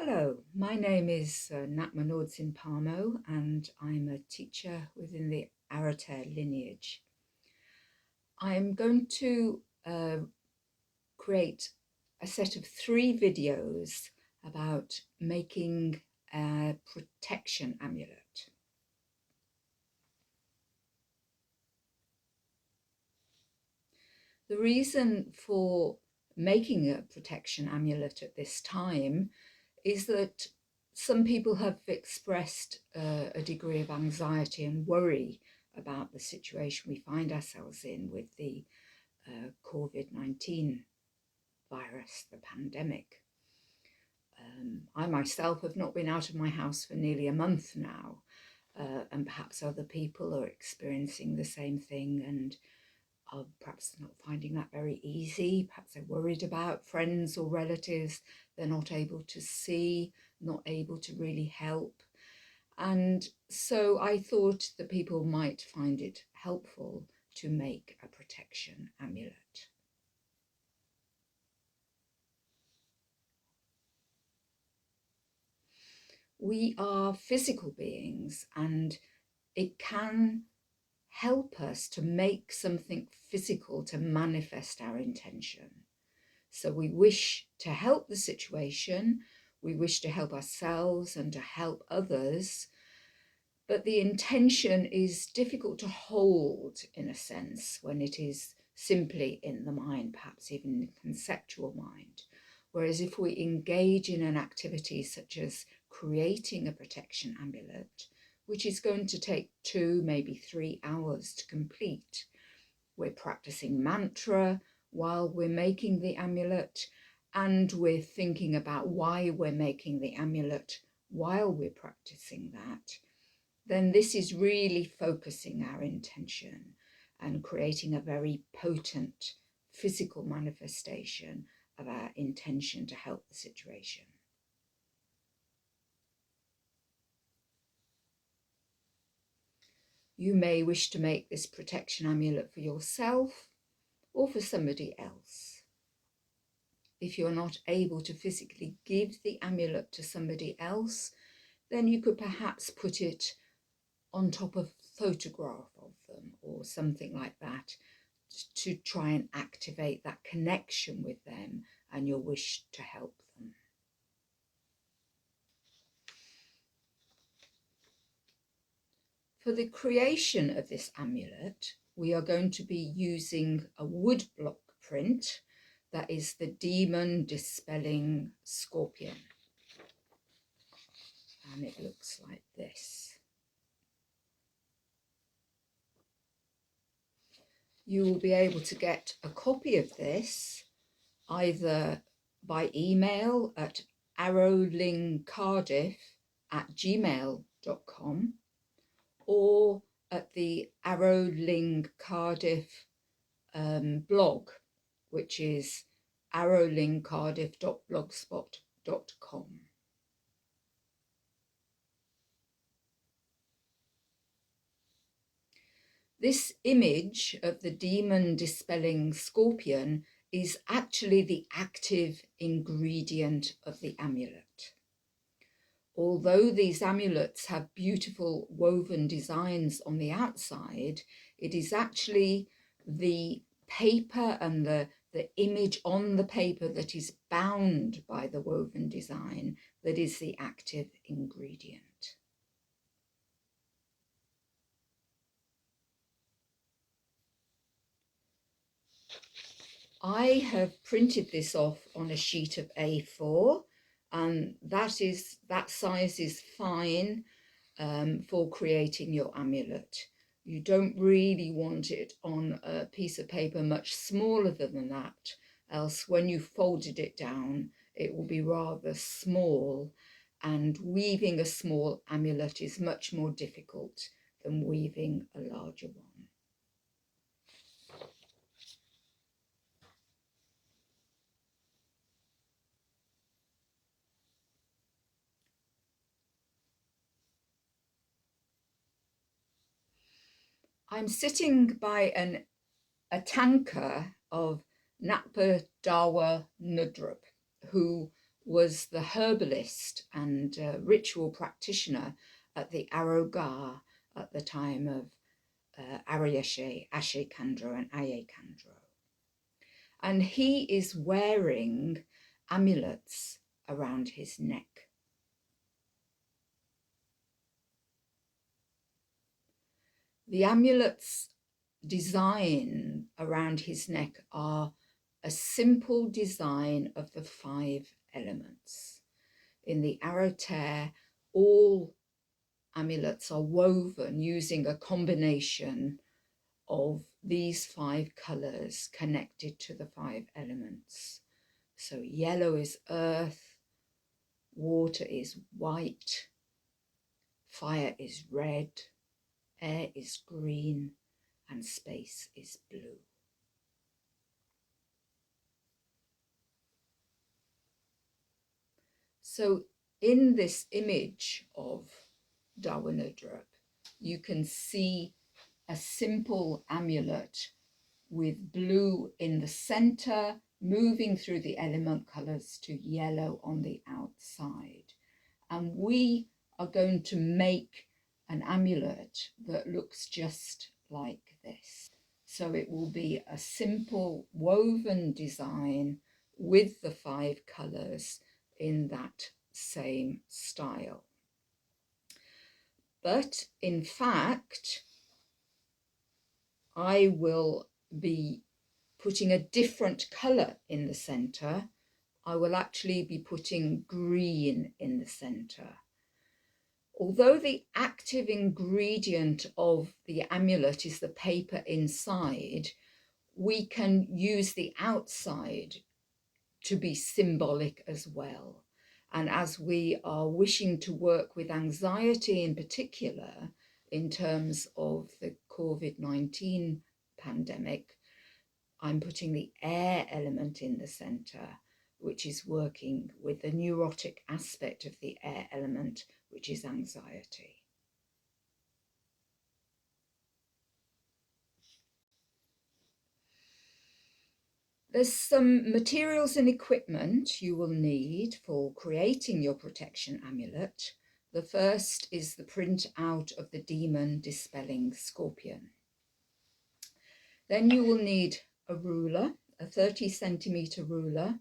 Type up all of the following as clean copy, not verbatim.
Hello, my name is Ngakma Nor'dzin and I'm a teacher within the Arater lineage. I'm going to create a set of 3 videos about making a protection amulet. The reason for making a protection amulet at this time is that some people have expressed a degree of anxiety and worry about the situation we find ourselves in with the COVID-19 virus, the pandemic. I myself have not been out of my house for nearly a month now, and perhaps other people are experiencing the same thing and are perhaps not finding that very easy. Perhaps they're worried about friends or relatives they're not able to see, not able to really help. And so I thought that people might find it helpful to make a protection amulet. We are physical beings, and it can help us to make something physical to manifest our intention. So we wish to help the situation, we wish to help ourselves and to help others, but the intention is difficult to hold in a sense when it is simply in the mind, perhaps even the conceptual mind. Whereas if we engage in an activity such as creating a protection amulet, which is going to take 2, maybe 3 hours to complete, we're practicing mantra while we're making the amulet, and we're thinking about why we're making the amulet while we're practicing that, then this is really focusing our intention and creating a very potent physical manifestation of our intention to help the situation. You may wish to make this protection amulet for yourself or for somebody else. If you're not able to physically give the amulet to somebody else, then you could perhaps put it on top of a photograph of them or something like that to try and activate that connection with them and your wish to help them. For the creation of this amulet, we are going to be using a wood block print that is the demon dispelling scorpion. And it looks like this. You will be able to get a copy of this either by email at arrowlingcardiff@gmail.com or at the Arrowling Cardiff blog, which is arrowlingcardiff.blogspot.com. This image of the demon dispelling scorpion is actually the active ingredient of the amulet. Although these amulets have beautiful woven designs on the outside, it is actually the paper and the image on the paper that is bound by the woven design that is the active ingredient. I have printed this off on a sheet of A4, and that size is fine for creating your amulet. You don't really want it on a piece of paper much smaller than that, else when you folded it down, it will be rather small, and weaving a small amulet is much more difficult than weaving a larger one. I'm sitting by a tanka of Ngakma Nor'dzin, who was the herbalist and ritual practitioner at the Arogar at the time of Arieshe, Ashe Khandro and Aye Khandro. And he is wearing amulets around his neck. The amulets design around his neck are a simple design of the 5 elements. In the Aroter, all amulets are woven using a combination of these 5 colours connected to the 5 elements. So yellow is earth, water is white, fire is red, air is green, and space is blue. So in this image of Dawanudrup, you can see a simple amulet with blue in the center, moving through the element colors to yellow on the outside. And we are going to make an amulet that looks just like this. So it will be a simple woven design with the 5 colors in that same style. But in fact, I will be putting a different color in the center. I will actually be putting green in the center. Although the active ingredient of the amulet is the paper inside, we can use the outside to be symbolic as well. And as we are wishing to work with anxiety in particular, in terms of the COVID-19 pandemic, I'm putting the air element in the center, which is working with the neurotic aspect of the air element, which is anxiety. There's some materials and equipment you will need for creating your protection amulet. The first is the print out of the demon dispelling scorpion. Then you will need a ruler, a 30 centimeter ruler.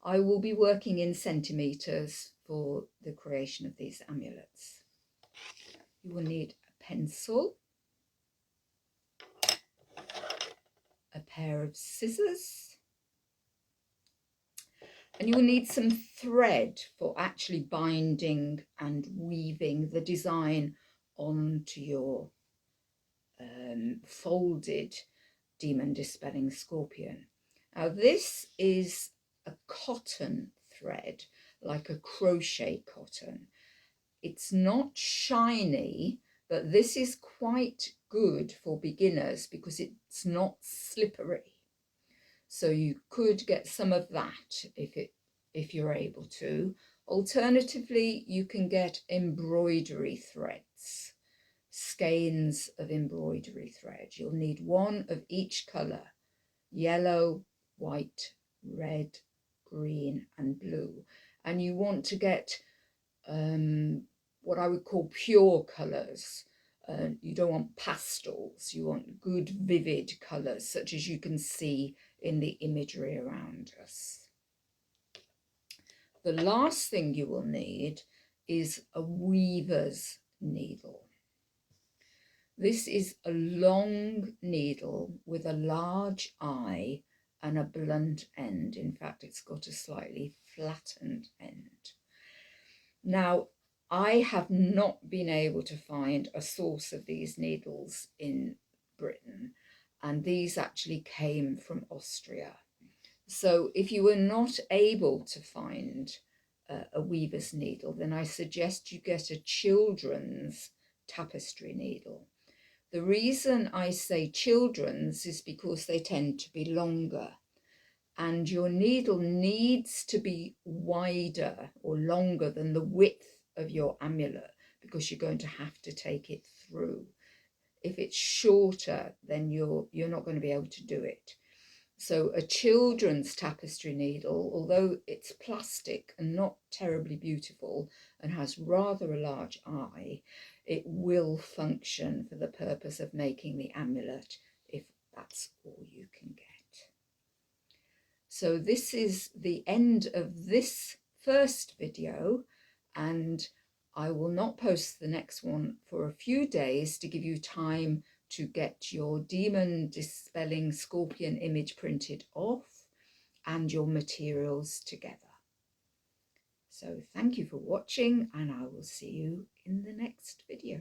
I will be working in centimeters for the creation of these amulets. You will need a pencil, a pair of scissors, and you will need some thread for actually binding and weaving the design onto your folded demon dispelling scorpion. Now this is a cotton thread, like a crochet cotton. It's not shiny, but this is quite good for beginners because it's not slippery. So you could get some of that if you're able to. Alternatively, you can get embroidery threads, skeins of embroidery thread. You'll need 1 of each colour: yellow, white, red, green and blue. And you want to get what I would call pure colours. You don't want pastels, you want good vivid colours such as you can see in the imagery around us. The last thing you will need is a weaver's needle. This is a long needle with a large eye and a blunt end. In fact, it's got a slightly flattened end. Now, I have not been able to find a source of these needles in Britain, and these actually came from Austria. So if you were not able to find a weaver's needle, then I suggest you get a children's tapestry needle. The reason I say children's is because they tend to be longer, and your needle needs to be wider or longer than the width of your amulet because you're going to have to take it through. If it's shorter, then you're not going to be able to do it. So a children's tapestry needle, although it's plastic and not terribly beautiful and has rather a large eye, it will function for the purpose of making the amulet if that's all you can get. So this is the end of this first video, and I will not post the next one for a few days to give you time to get your demon dispelling scorpion image printed off and your materials together. So thank you for watching, and I will see you in the next video.